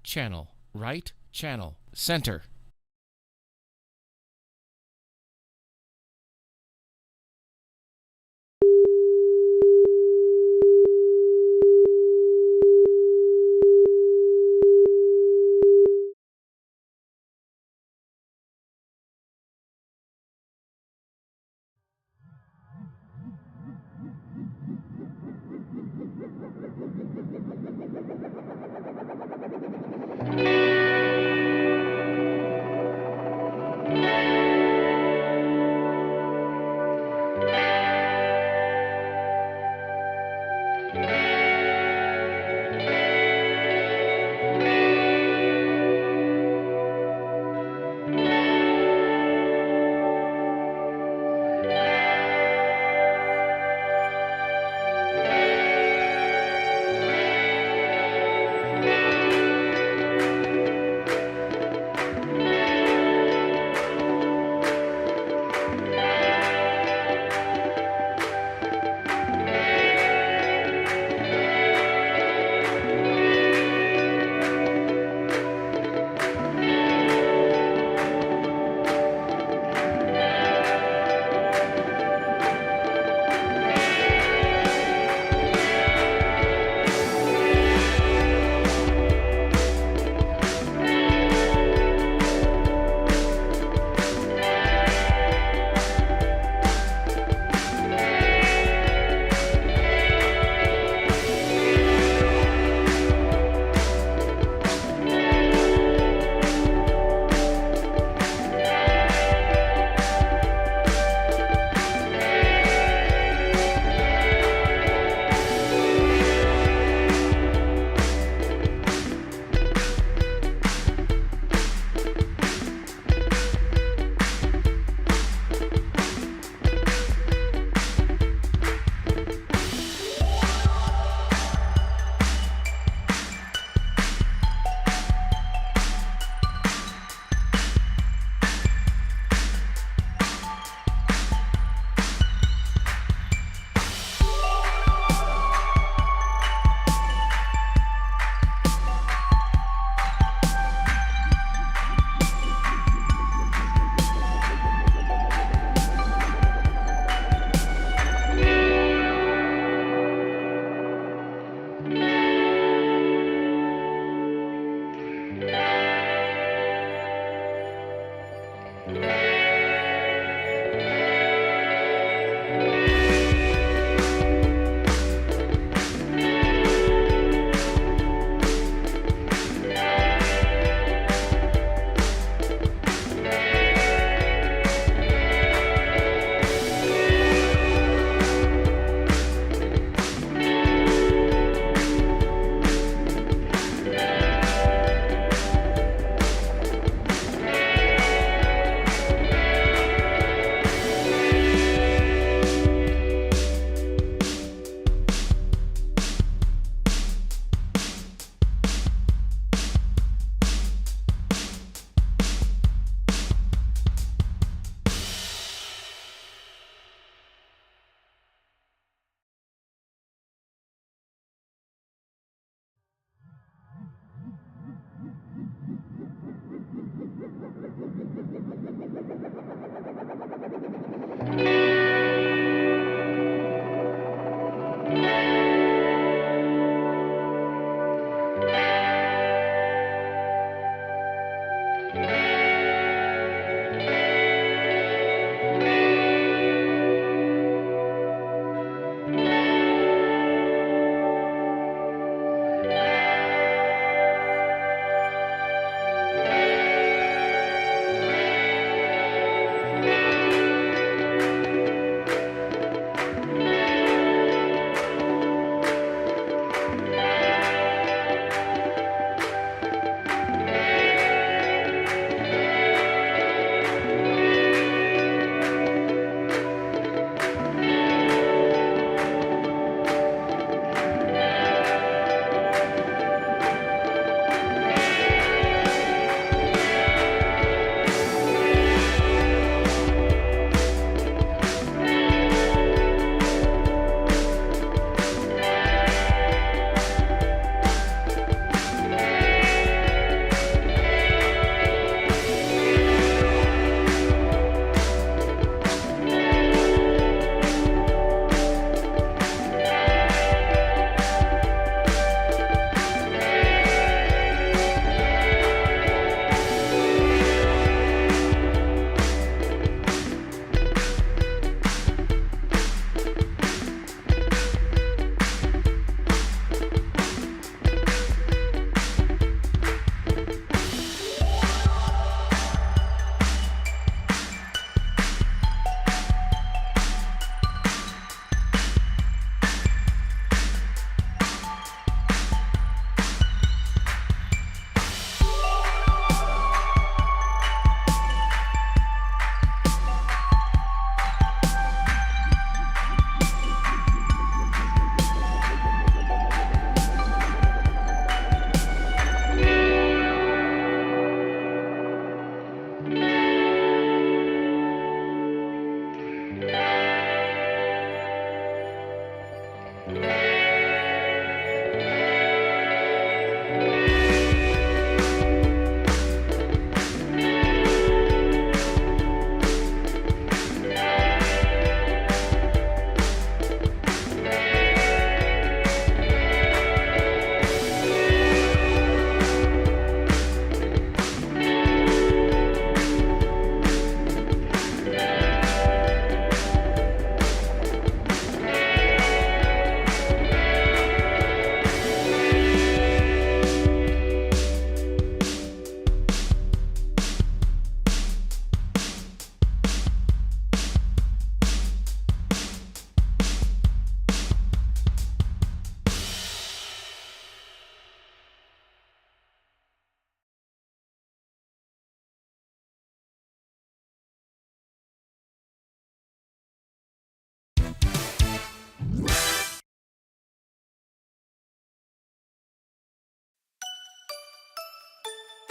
channel, right channel, center.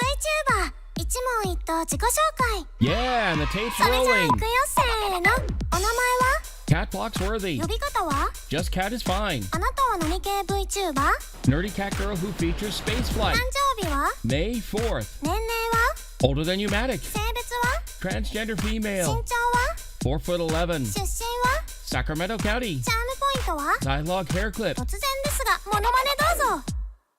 VTuber 一問一答自己紹介 Yeah, and the tape's それじゃあ rolling. 行くよせーのお名前は Katt Phloxworthy. 呼び方は Just Cat is fine. あなたは何系 VTuber? Nerdy cat girl who features spaceflight. 誕生日は May 4th. 年齢は Older than Pneumatic. 性別は Transgender 身 female. 長は 4'11". 出身は Sacramento County. チャームポイントは Dialogue hair clip. 突然ですがモノマネどうぞ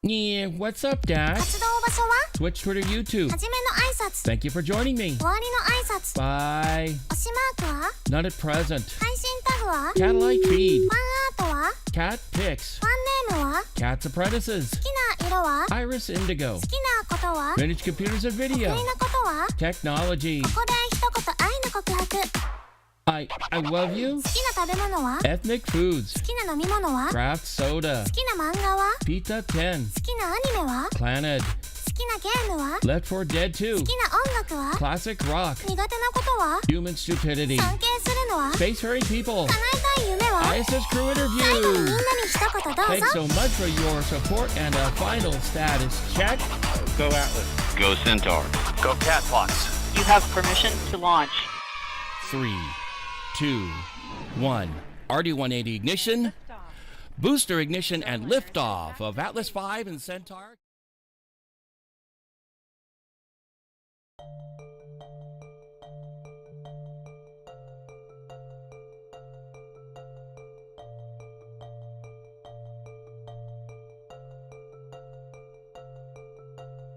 Yeah, what's up, Dad? 活動場所は Twitch, Twitter, YouTube. はじめの挨拶 Thank you for joining me. 終わりの挨拶 Bye. 推しマークは Not at present. 配信タグは Cat-like feed. ファンアートは Cat pics. ファンネームは Cat's apprentices. 好きな色は Iris Indigo. 好きなことは Vintage computers and 得 video. 意なことは Technology. ここで一言愛の告白好 I love you. きな食べ物は Ethnic foods. 好きな飲み物は Craft soda. 好きな漫画は Pizza 10. 好きなアニメは Planet. 好きなゲームは Left 4 Dead 2. 好きな音楽は Classic rock. 苦手なことは Human stupidity. 尊敬するのは Space fairy people. 叶えたい夢は ISS crew 最後にみんな interview. に一言どう Thanks ぞ so much for your support and a final status check. Go Atlas. Go Centaur. Go Katt Phlox. You have permission to launch. 3, 2, 1. RD-180 ignition. Booster ignition and liftoff of Atlas V and Centaur.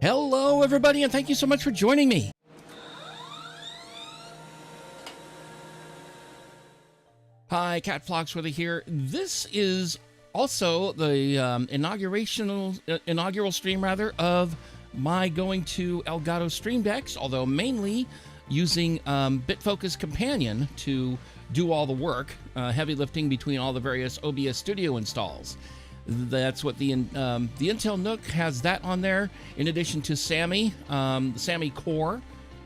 Hello, everybody, and thank you so much for joining me. Hi, Katt Phloxworthy here. This is also the inaugural stream, of my going to Elgato Stream Decks, although mainly using BitFocus Companion to do all the work, heavy lifting between all the various OBS Studio installs. That's what the Intel Nook has that on there, in addition to Sammy, the Sammy Core,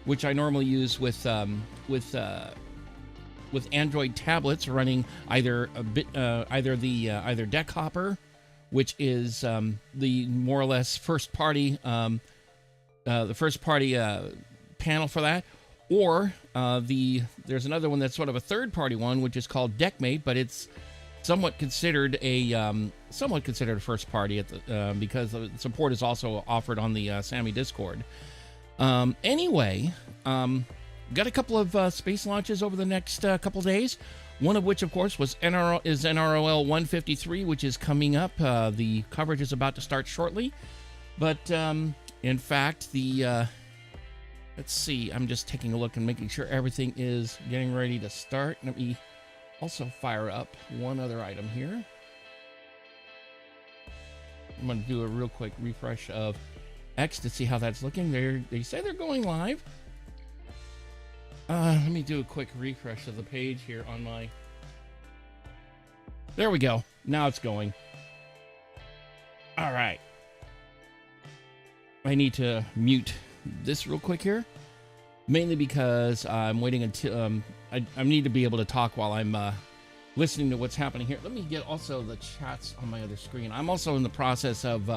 which I normally use with Android tablets running either Deck Hopper, which is the more or less first party panel for that, or there's another one that's sort of a third party one, which is called DeckMate, but it's somewhat considered a first party at the because support is also offered on the Sammy Discord. Anyway. Got a couple of space launches over the next couple days. One of which, of course, is NROL-153, which is coming up. The coverage is about to start shortly. But, in fact, let's see. I'm just taking a look and making sure everything is getting ready to start. Let me also fire up one other item here. I'm going to do a real quick refresh of X to see how that's looking. They say they're going live. Let me do a quick refresh of the page here on my... There we go. Now it's going. All right. I need to mute this real quick here. Mainly because I'm waiting until... I need to be able to talk while I'm listening to what's happening here. Let me get also the chats on my other screen. I'm also in the process of...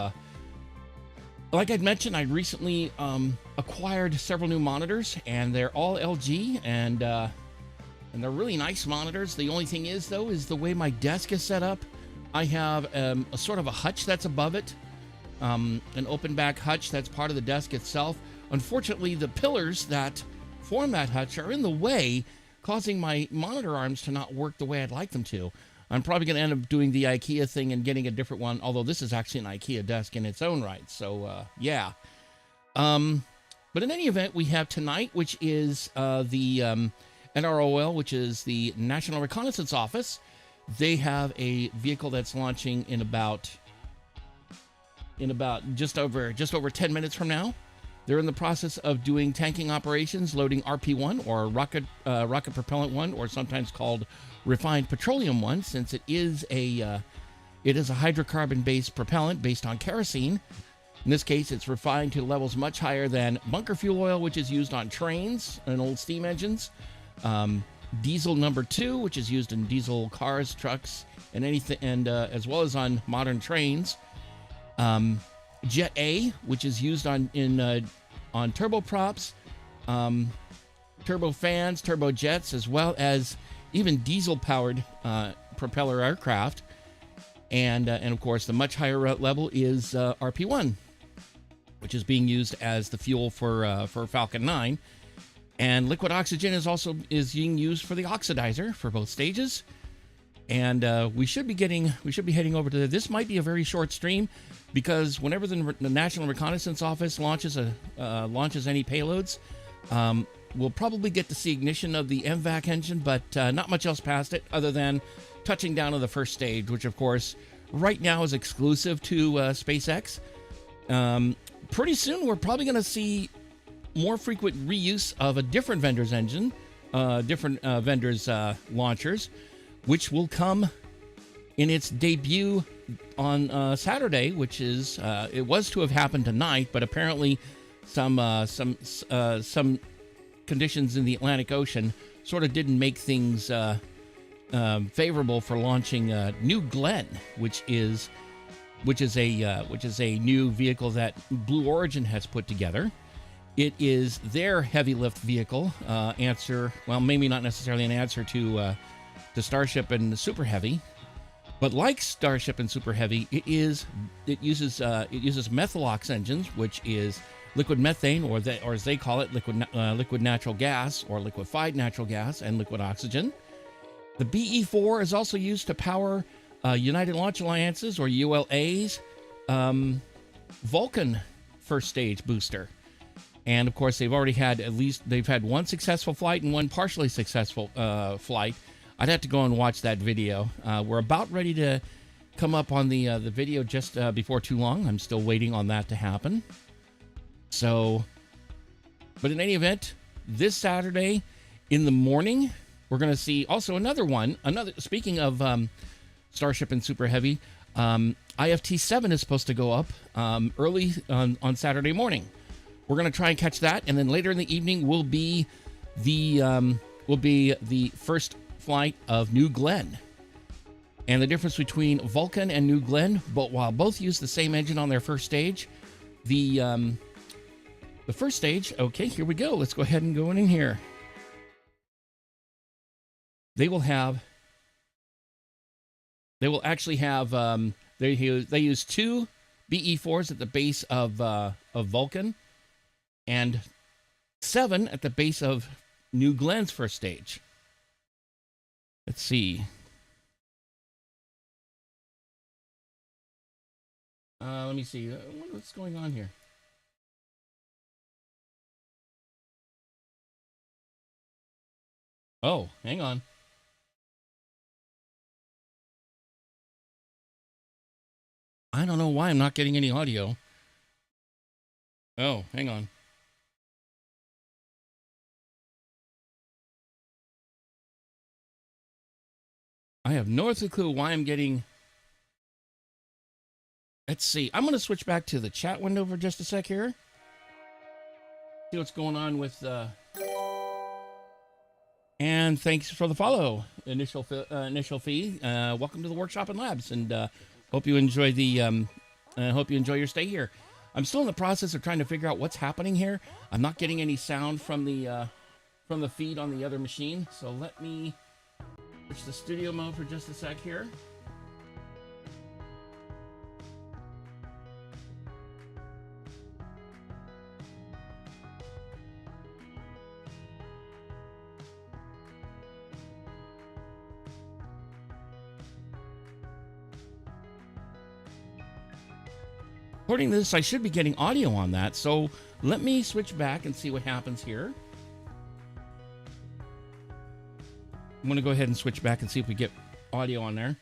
like I'd mentioned, I recently acquired several new monitors, and they're all LG, and they're really nice monitors. The only thing is, though, is the way my desk is set up. I have a sort of a hutch that's above it, an open back hutch that's part of the desk itself. Unfortunately, the pillars that form that hutch are in the way, causing my monitor arms to not work the way I'd like them to. I'm probably going to end up doing the IKEA thing and getting a different one, although this is actually an IKEA desk in its own right. So, yeah. But in any event, we have tonight, which is the NROL, which is the National Reconnaissance Office. They have a vehicle that's launching in about just over 10 minutes from now. They're in the process of doing tanking operations, loading RP-1 or rocket propellant 1, or sometimes called refined petroleum 1, since it is a hydrocarbon-based propellant based on kerosene. In this case, it's refined to levels much higher than bunker fuel oil, which is used on trains and old steam engines. Diesel number 2, which is used in diesel cars, trucks, and anything, and as well as on modern trains. Jet A, which is used on turboprops, turbo fans, turbojets, as well as even diesel-powered propeller aircraft. And of course, the much higher level is RP-1, which is being used as the fuel for Falcon 9. And liquid oxygen is being used for the oxidizer for both stages. And we should be heading over to this. Might be a very short stream, because whenever the National Reconnaissance Office launches any payloads, we'll probably get to see ignition of the MVAC engine, but not much else past it other than touching down on the first stage, which of course right now is exclusive to SpaceX. Pretty soon we're probably going to see more frequent reuse of a different vendor's engine, different vendor's launchers, which will come in its debut on Saturday, which is it was to have happened tonight, but apparently some conditions in the Atlantic Ocean sort of didn't make things favorable for launching New Glenn, which is a new vehicle that Blue Origin has put together. It is their heavy lift vehicle, maybe not necessarily an answer to Starship and Super Heavy, but like Starship and Super Heavy, it uses Methalox engines, which is liquid methane, or as they call it, liquid natural gas, or liquefied natural gas, and liquid oxygen. The BE-4 is also used to power United Launch Alliance's, or ULA's, Vulcan first stage booster. And of course, they've had one successful flight and one partially successful flight. I'd have to go and watch that video. We're about ready to come up on the video just before too long. I'm still waiting on that to happen. So, but in any event, this Saturday in the morning, we're going to see also speaking of Starship and Super Heavy, IFT-7 is supposed to go up early on Saturday morning. We're going to try and catch that, and then later in the evening will be the first flight of New Glenn. And the difference between Vulcan and New Glenn, while both use the same engine on their first stage, the first stage, okay, here we go. Let's go ahead and go in here. They will actually have they use two BE-4s at the base of Vulcan, and 7 at the base of New Glenn's first stage. Let's see. Let me see. What's going on here? Oh, hang on. I don't know why I'm not getting any audio. Oh, hang on. I have no earthly clue why I'm getting... Let's see. I'm going to switch back to the chat window for just a sec here. See what's going on with... And thanks for the follow, initial fee. Welcome to the workshop and labs, and hope you enjoy your stay here. I'm still in the process of trying to figure out what's happening here. I'm not getting any sound from the feed on the other machine, so let me switch to studio mode for just a sec here. According to this, I should be getting audio on that. So let me switch back and see what happens here. I'm going to go ahead and switch back and see if we get audio on there.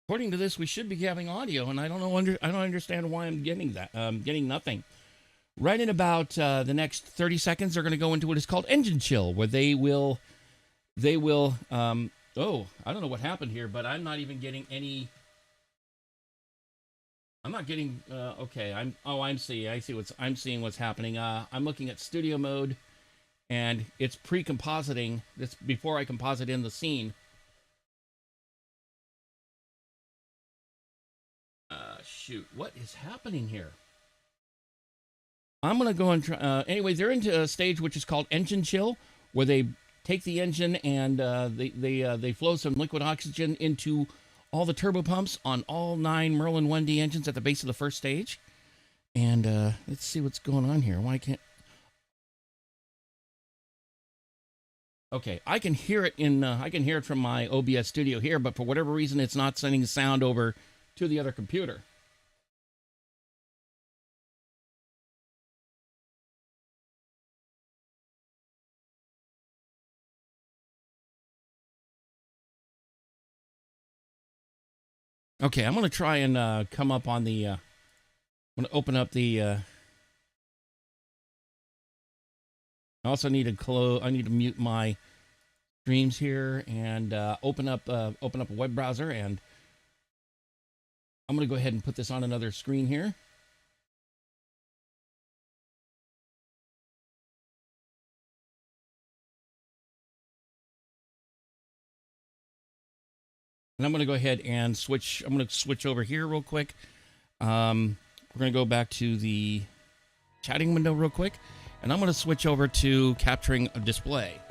According to this, we should be having audio, and I don't know. I don't understand why I'm getting that. Getting nothing. Right in about the next 30 seconds, they're going to go into what is called engine chill, where they will. Oh, I don't know what happened here, but I'm not even getting any. I'm not getting. Okay, I'm seeing what's happening. I'm looking at studio mode, and it's pre-compositing. This before I composite in the scene. Shoot, what is happening here? I'm going to go and try. Anyway, they're into a stage which is called engine chill, where they take the engine and they flow some liquid oxygen into all the turbo pumps on all 9 Merlin 1D engines at the base of the first stage. And let's see what's going on here. Why can't... Okay, I can hear it from my OBS studio here, but for whatever reason, it's not sending sound over to the other computer. Okay, I'm going to try and come up on the... I'm going to open up the... I also need to I need to mute my streams here and open up a web browser, and I'm going to go ahead and put this on another screen here. And I'm going to go ahead and switch. I'm going to switch over here real quick. We're going to go back to the chatting window real quick. And I'm going to switch over to capturing a display.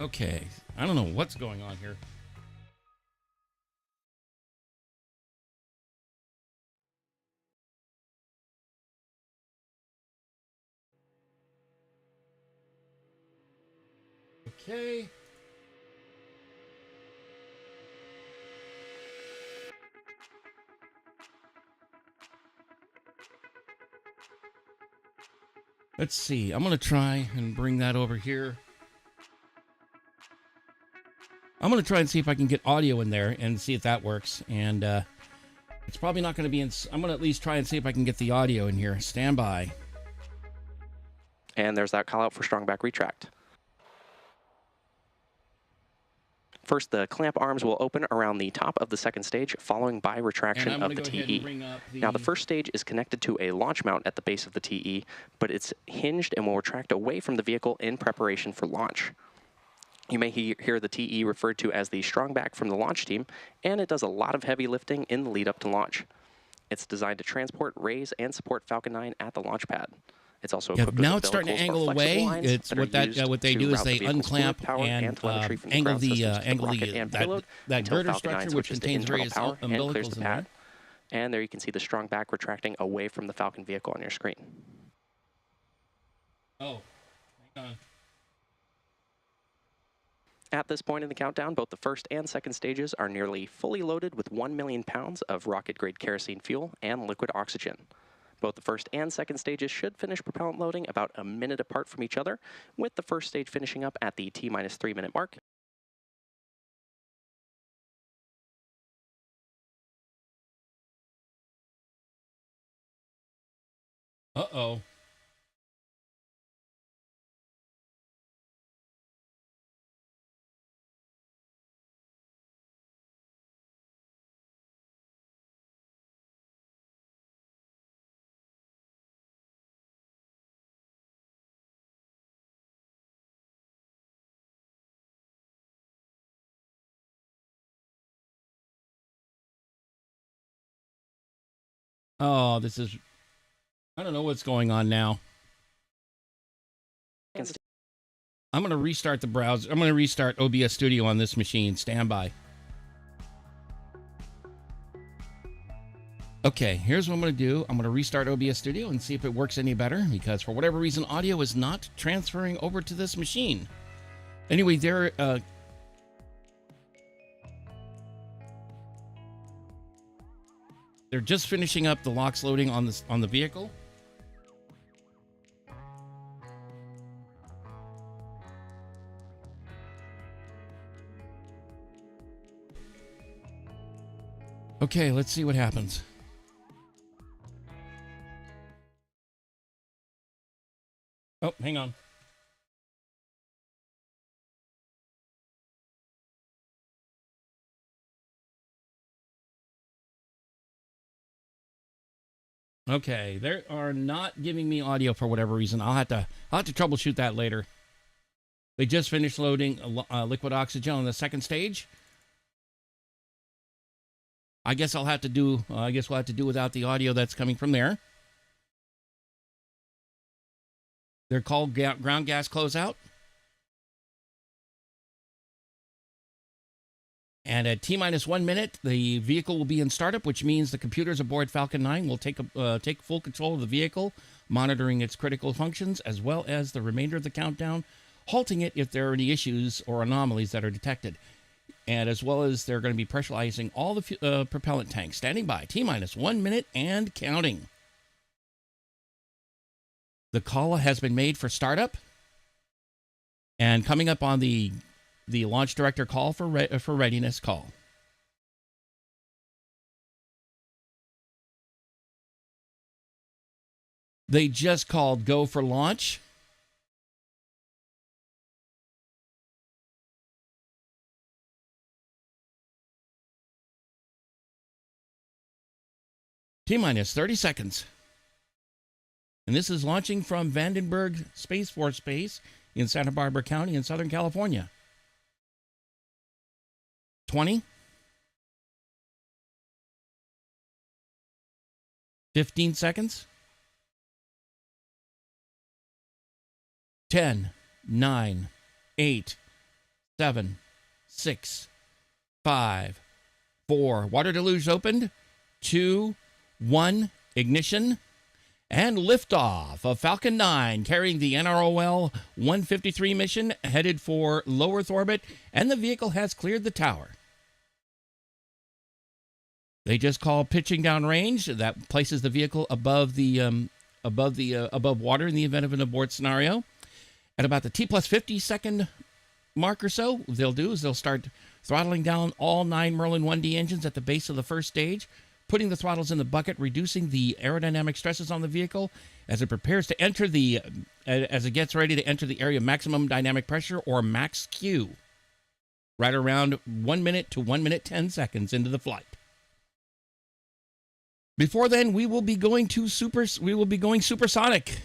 Okay, I don't know what's going on here. Okay. Let's see. I'm going to try and bring that over here. I'm going to try and see if I can get audio in there and see if that works. And it's probably not going to be in... I'm going to at least try and see if I can get the audio in here. Stand by. And there's that call out for strong back retract. First, the clamp arms will open around the top of the second stage, following by retraction of the TE. Now, the first stage is connected to a launch mount at the base of the TE, but it's hinged and will retract away from the vehicle in preparation for launch. You may hear the TE referred to as the strong back from the launch team, and it does a lot of heavy lifting in the lead up to launch. It's designed to transport, raise, and support Falcon 9 at the launch pad. It's also equipped with now it's starting to angle away. It's what they do is they unclamp and angle that girder structure, which contains various umbilicals in there. And there you can see the strong back retracting away from the Falcon vehicle on your screen. Oh, hang on. At this point in the countdown, both the first and second stages are nearly fully loaded with 1 million pounds of rocket-grade kerosene fuel and liquid oxygen. Both the first and second stages should finish propellant loading about a minute apart from each other, with the first stage finishing up at the T-3 minute mark. Uh-oh. Oh, this is... I don't know what's going on now. I'm going to restart the browser. I'm going to restart OBS Studio on this machine. Stand by. Okay, here's what I'm going to do. I'm going to restart OBS Studio and see if it works any better, because for whatever reason, audio is not transferring over to this machine. Anyway, they're just finishing up the locks loading on the vehicle. Okay, let's see what happens. Oh, hang on. Okay, they are not giving me audio for whatever reason. I'll have to troubleshoot that later. They just finished loading liquid oxygen on the second stage. I guess we'll have to do without the audio that's coming from there. They're called ground gas closeout. And at T-minus 1 minute, the vehicle will be in startup, which means the computers aboard Falcon 9 will take full control of the vehicle, monitoring its critical functions, as well as the remainder of the countdown, halting it if there are any issues or anomalies that are detected. And as well as they're going to be pressurizing all the propellant tanks. Standing by. T-minus 1 minute and counting. The call has been made for startup. And coming up on the launch director call for readiness call. They just called go for launch. T-minus 30 seconds. And this is launching from Vandenberg Space Force Base in Santa Barbara County in Southern California. 20. 15 seconds. 10, 9, 8, 7, 6, 5, 4. Water deluge opened. 2, 1. Ignition. And liftoff of Falcon 9 carrying the NROL-153 mission headed for low Earth orbit, and the vehicle has cleared the tower. They just call pitching down range. That places the vehicle above water in the event of an abort scenario. At about the T plus 50 second mark or so, what they'll do is they'll start throttling down all 9 Merlin 1D engines at the base of the first stage, putting the throttles in the bucket, reducing the aerodynamic stresses on the vehicle as it prepares to enter as it gets ready to enter the area of maximum dynamic pressure, or max Q, right around 1 minute to 1 minute 10 seconds into the flight. Before then, we will be going supersonic.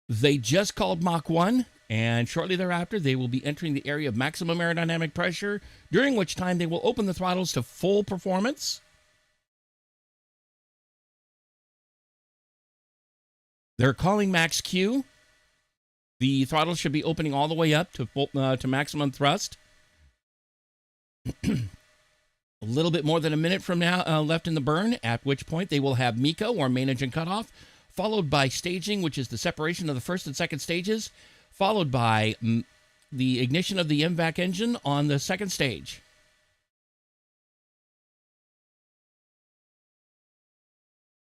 They just called Mach 1, and shortly thereafter, they will be entering the area of maximum aerodynamic pressure, during which time they will open the throttles to full performance. They're calling max Q. The throttle should be opening all the way up to maximum thrust. A little bit more than a minute from now left in the burn, at which point they will have MECO, or main engine cutoff, followed by staging, which is the separation of the first and second stages, followed by the ignition of the MVAC engine on the second stage.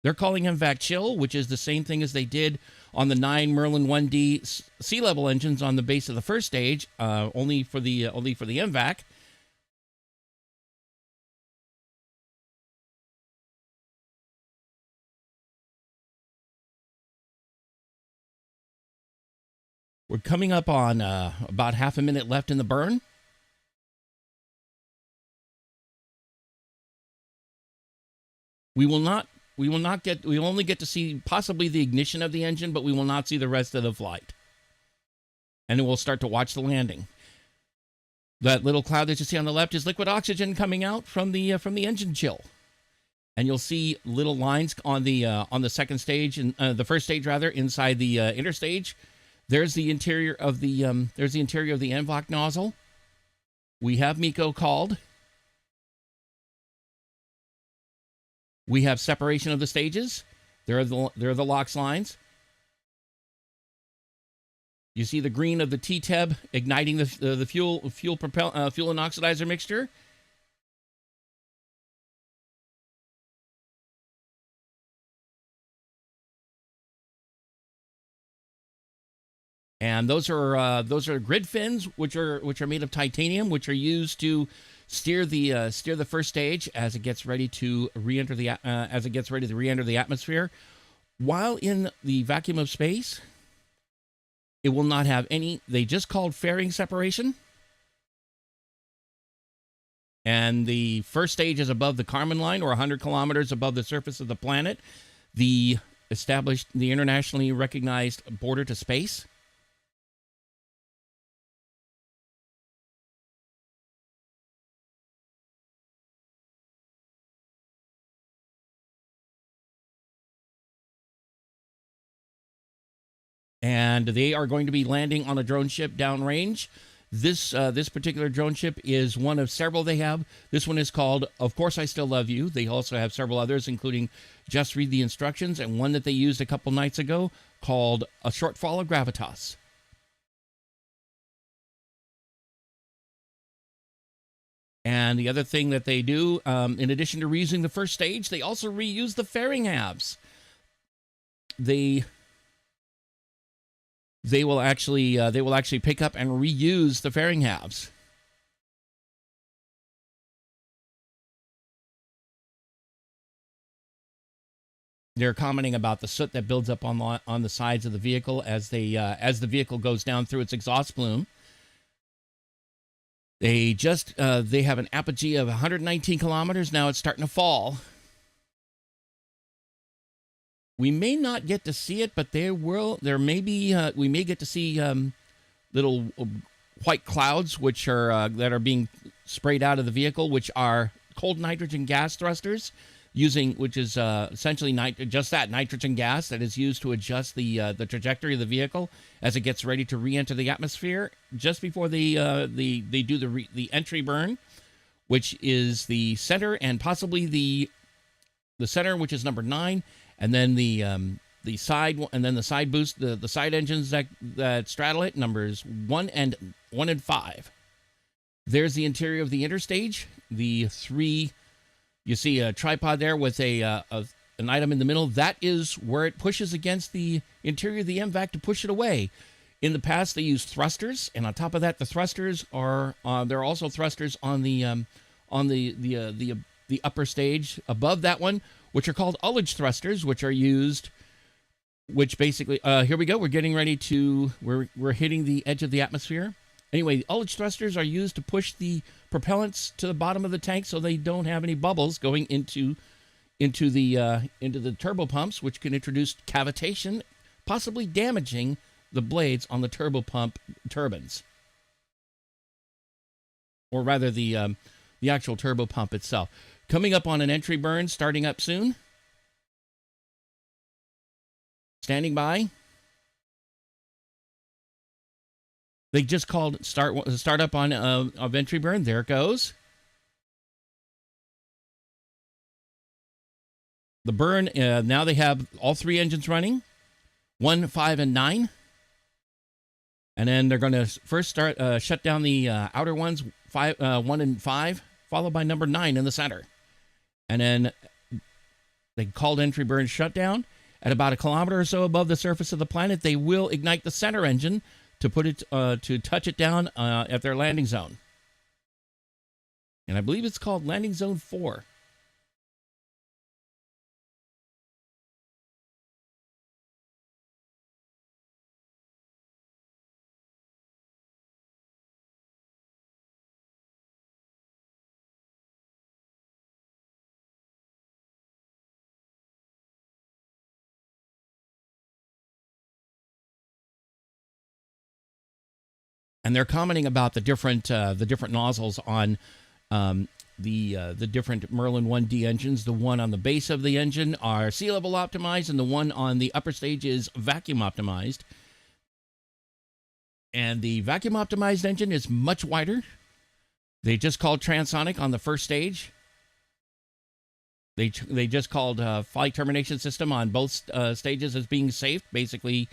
They're calling MVAC chill, which is the same thing as they did on the 9 Merlin 1D sea level engines on the base of the first stage, only for the MVAC. We're coming up on about half a minute left in the burn. We will only get to see possibly the ignition of the engine, but we will not see the rest of the flight. And then we'll start to watch the landing. That little cloud that you see on the left is liquid oxygen coming out from the engine chill. And you'll see little lines on the second stage, and the first stage rather, inside the interstage. There's the interior of the ENVTuber nozzle. We have MECO called. We have separation of the stages. There are the LOX lines. You see the green of the T-Teb igniting the fuel and oxidizer mixture. And those are grid fins, which are made of titanium, which are used to steer the first stage as it gets ready to re-enter the atmosphere. While in the vacuum of space, it will not have any. They just called fairing separation. And the first stage is above the Kármán line, or 100 kilometers above the surface of the planet, the internationally recognized border to space. And they are going to be landing on a drone ship downrange. This particular drone ship is one of several they have. This one is called Of Course I Still Love You. They also have several others, including Just Read the Instructions, and one that they used a couple nights ago called A Shortfall of Gravitas. And the other thing that they do, in addition to reusing the first stage, they also reuse the fairing halves. They will actually pick up and reuse the fairing halves. They're commenting about the soot that builds up on the sides of the vehicle as the vehicle goes down through its exhaust plume. They have an apogee of 119 kilometers. Now it's starting to fall. We may not get to see it, but we may get to see little white clouds, that are being sprayed out of the vehicle, which are cold nitrogen gas thrusters, which is essentially just that nitrogen gas that is used to adjust the trajectory of the vehicle as it gets ready to re-enter the atmosphere just before they do the entry burn, which is the center and possibly the center, which is number 9. And then the side boost, the side engines that straddle it, numbers 1 and 5. There's the interior of the interstage. You see a tripod there with an item in the middle. That is where it pushes against the interior of the MVAC to push it away. In the past, they used thrusters, and on top of that, the thrusters are there are also thrusters on the upper stage above that one, which are called ullage thrusters, which basically, here we go. We're getting ready we're hitting the edge of the atmosphere. Anyway, the ullage thrusters are used to push the propellants to the bottom of the tank so they don't have any bubbles going into the turbo pumps, which can introduce cavitation, possibly damaging the blades on the turbopump turbines. Or rather, the actual turbopump itself. Coming up on an entry burn, starting up soon. Standing by. They just called start up on of entry burn. There it goes. The burn, now they have all 3 engines running. 1, 5, and 9. And then they're going to first shut down the outer ones, 1 and 5, followed by number 9 in the center. And then they called entry burn shutdown. At about a kilometer or so above the surface of the planet, they will ignite the center engine to put it to touch it down at their landing zone. And I believe it's called landing zone 4. And they're commenting about the different nozzles on the different Merlin 1D engines. The one on the base of the engine are sea level optimized, and the one on the upper stage is vacuum optimized. And the vacuum optimized engine is much wider. They just called transonic on the first stage. They just called flight termination system on both stages as being safe, basically.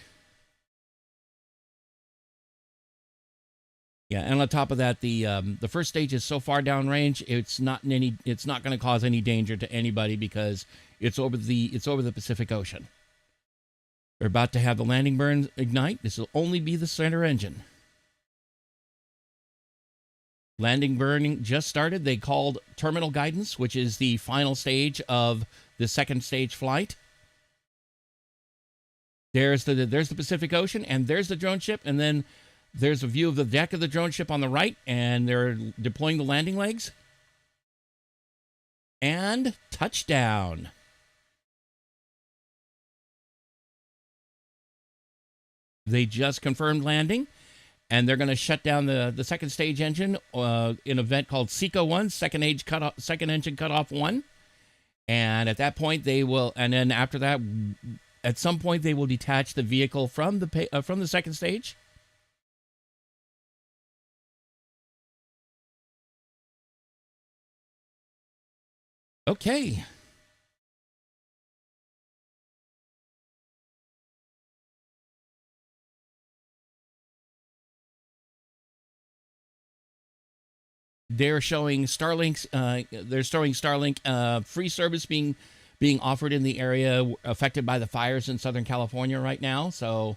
Yeah, and on top of that, the first stage is so far downrange, it's not going to cause any danger to anybody because it's over the Pacific Ocean. They're about to have the landing burn ignite. This will only be the center engine. Landing burning just started. They called terminal guidance, which is the final stage of the second stage flight. There's the Pacific Ocean, and there's the drone ship, and then there's a view of the deck of the drone ship on the right, and they're deploying the landing legs. And touchdown. They just confirmed landing, and they're going to shut down the second stage engine in an event called SECO 1, second engine cutoff 1. And at that point, they will, and then after that, at some point, they will detach the vehicle from the second stage. Okay. They're showing Starlink's. They're showing Starlink free service being offered in the area affected by the fires in Southern California right now. So.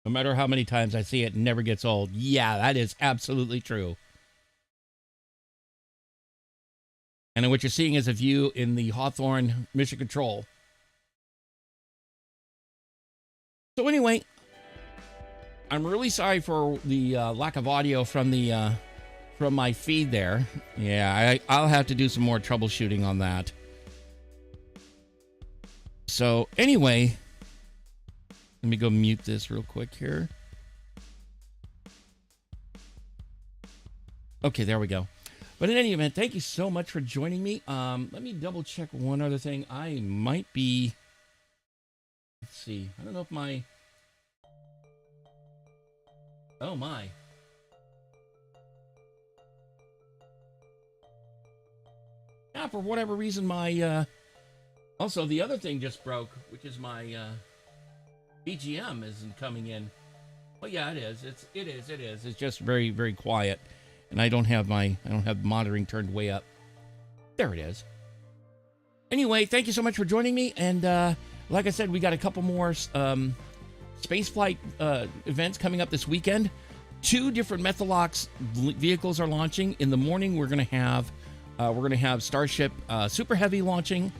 No matter how many times I see it, it never gets old. Yeah, that is absolutely true. And what you're seeing is a view in the Hawthorne Mission Control. So anyway, I'm really sorry for the lack of audio from my feed there. Yeah, I'll have to do some more troubleshooting on that. So anyway, let me go mute this real quick here. Okay, there we go. But in any event, thank you so much for joining me. Let me double check one other thing. I might be... Let's see. I don't know if my... Oh, my. Yeah, for whatever reason, my... Also, the other thing just broke, which is my... BGM isn't coming in. Well, yeah, it is. It is. It's just very, very quiet. And I don't have monitoring turned way up. There it is. Anyway, thank you so much for joining me. And like I said, we got a couple more spaceflight events coming up this weekend. 2 different Methalox vehicles are launching. In the morning, we're gonna have Starship Super Heavy launching.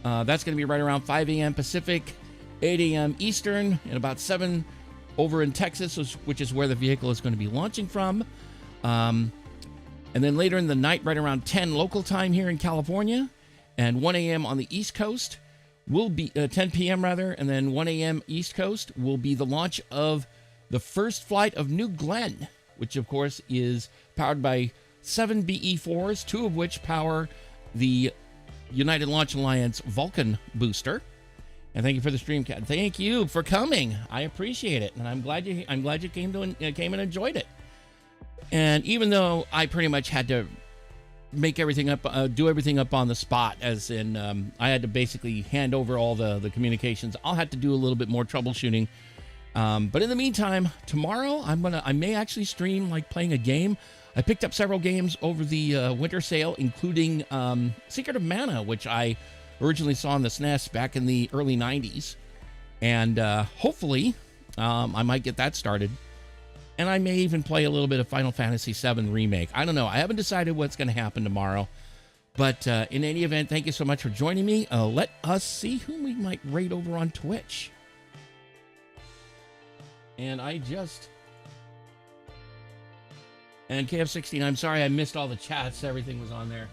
That's gonna be right around 5 a.m. Pacific, 8 a.m. Eastern, and about 7 over in Texas, which is where the vehicle is going to be launching from. And then later in the night, right around 10 local time here in California, and 1 a.m. on the East Coast, will be 10 p.m. rather, and then 1 a.m. East Coast will be the launch of the first flight of New Glenn, which of course is powered by 7 BE-4s, 2 of which power the United Launch Alliance Vulcan booster. And thank you for the stream, Kat. Thank you for coming. I appreciate it, and I'm glad you came and enjoyed it. And even though I pretty much had to make everything up, do everything up on the spot, as in I had to basically hand over all the communications, I'll have to do a little bit more troubleshooting. But in the meantime, tomorrow I may actually stream like playing a game. I picked up several games over the winter sale, including Secret of Mana, which I originally saw on the SNES back in the early 90s. And hopefully I might get that started. And I may even play a little bit of Final Fantasy VII Remake. I don't know. I haven't decided what's going to happen tomorrow. But in any event, thank you so much for joining me. Let us see who we might raid over on Twitch. And I just And KF16, I'm sorry I missed all the chats. Everything was on there.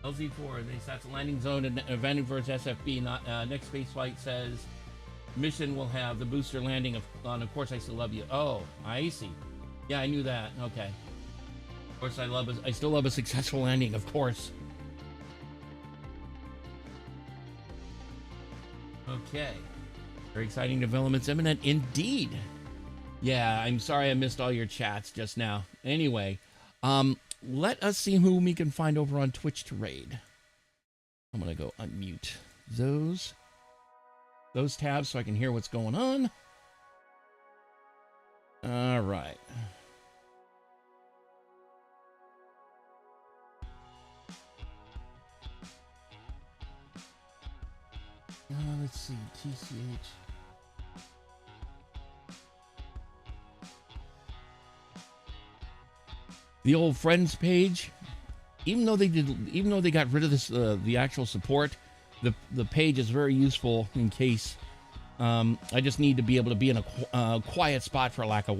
LZ4, that's a landing zone and Vandenberg's SFB. Next space flight says mission will have the booster landing on Of Course I Still Love You. Oh, I see. Yeah, I knew that. Okay. Of course I still love a successful landing, of course. Okay. Very exciting developments imminent indeed. Yeah, I'm sorry I missed all your chats just now. Anyway, let us see whom we can find over on Twitch to raid. I'm going to go unmute those tabs so I can hear what's going on. All right. Let's see, TCH. The old friends page, even though they got rid of this, the actual support, the page is very useful in case I just need to be able to be in a quiet spot, for lack of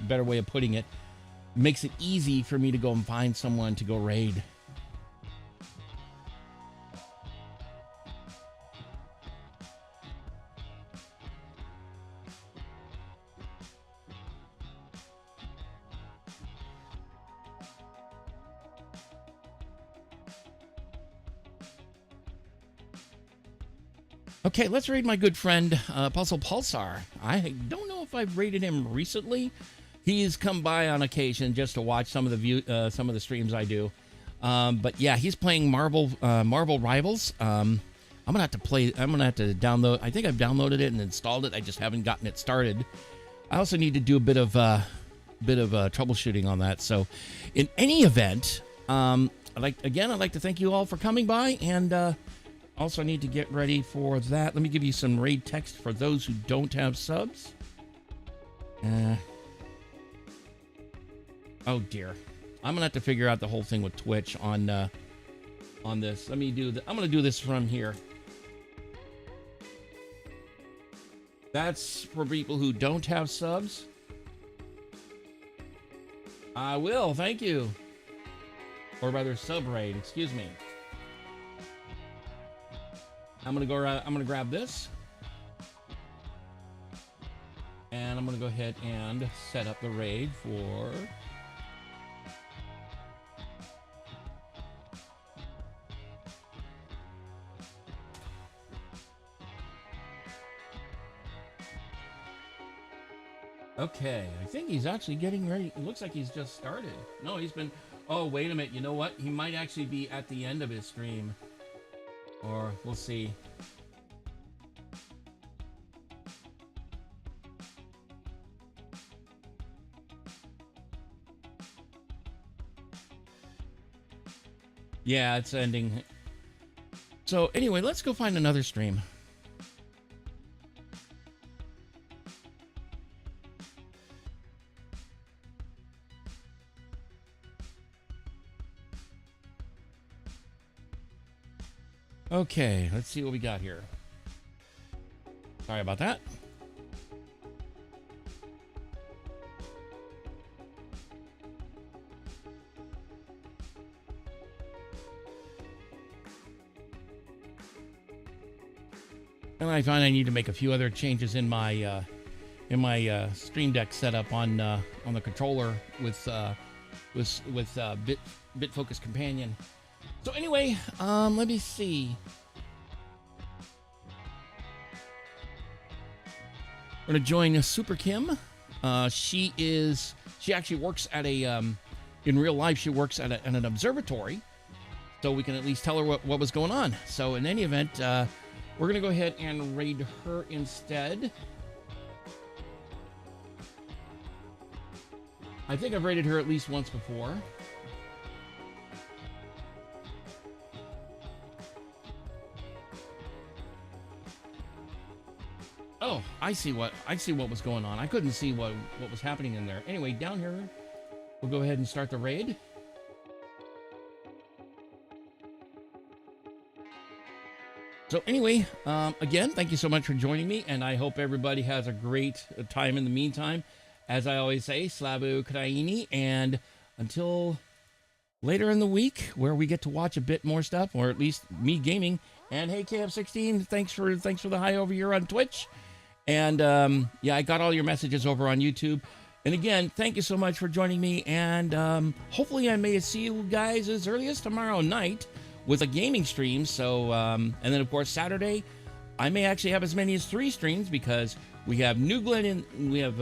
better way of putting it. Makes it easy for me to go and find someone to go raid. Okay, let's raid my good friend, Puzzle Pulsar. I don't know if I've raided him recently. He's come by on occasion just to watch some of the streams I do. But yeah, he's playing Marvel Rivals. I'm gonna have to download. I think I've downloaded it and installed it. I just haven't gotten it started. I also need to do a bit of troubleshooting on that. So, in any event, I'd like to thank you all for coming by, and also, I need to get ready for that. Let me give you some raid text for those who don't have subs. Oh dear, I'm gonna have to figure out the whole thing with Twitch on this. Let me do I'm gonna do this from here. That's for people who don't have subs. I will, thank you. Or rather, sub raid. Excuse me. I'm gonna grab this, and I'm gonna go ahead and set up the raid for. Okay, I think he's actually getting ready. It looks like he's just started. No, he's been. Oh, wait a minute. You know what? He might actually be at the end of his stream. Or we'll see. Yeah, it's ending. So anyway, let's go find another stream. Okay, let's see what we got here. Sorry about that. And I find I need to make a few other changes in my Stream Deck setup on the controller with BitFocus Companion. So anyway, let me see. We're gonna join Super Kim. She actually works at in real life. She works at an observatory, so we can at least tell her what was going on. So in any event, we're gonna go ahead and raid her instead. I think I've raided her at least once before. Oh, I see what was going on. I couldn't see what was happening in there. Anyway, down here, we'll go ahead and start the raid. So anyway, again, thank you so much for joining me, and I hope everybody has a great time in the meantime. as I always say, Slavu Kraini, and until later in the week, where we get to watch a bit more stuff, or at least me gaming. And hey, KF16, thanks for the hi over here on Twitch. And yeah, I got all your messages over on YouTube. And again, thank you so much for joining me. And hopefully, I may see you guys as early as tomorrow night with a gaming stream. So, and then of course Saturday, I may actually have as many as 3 streams because we have New Glenn and we have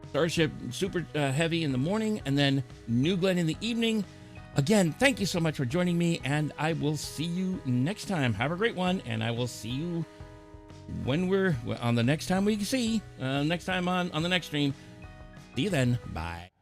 Starship Super Heavy in the morning, and then New Glenn in the evening. Again, thank you so much for joining me, and I will see you next time. Have a great one, and I will see you when we're on the next time we see, next time on the next stream. See you then. Bye.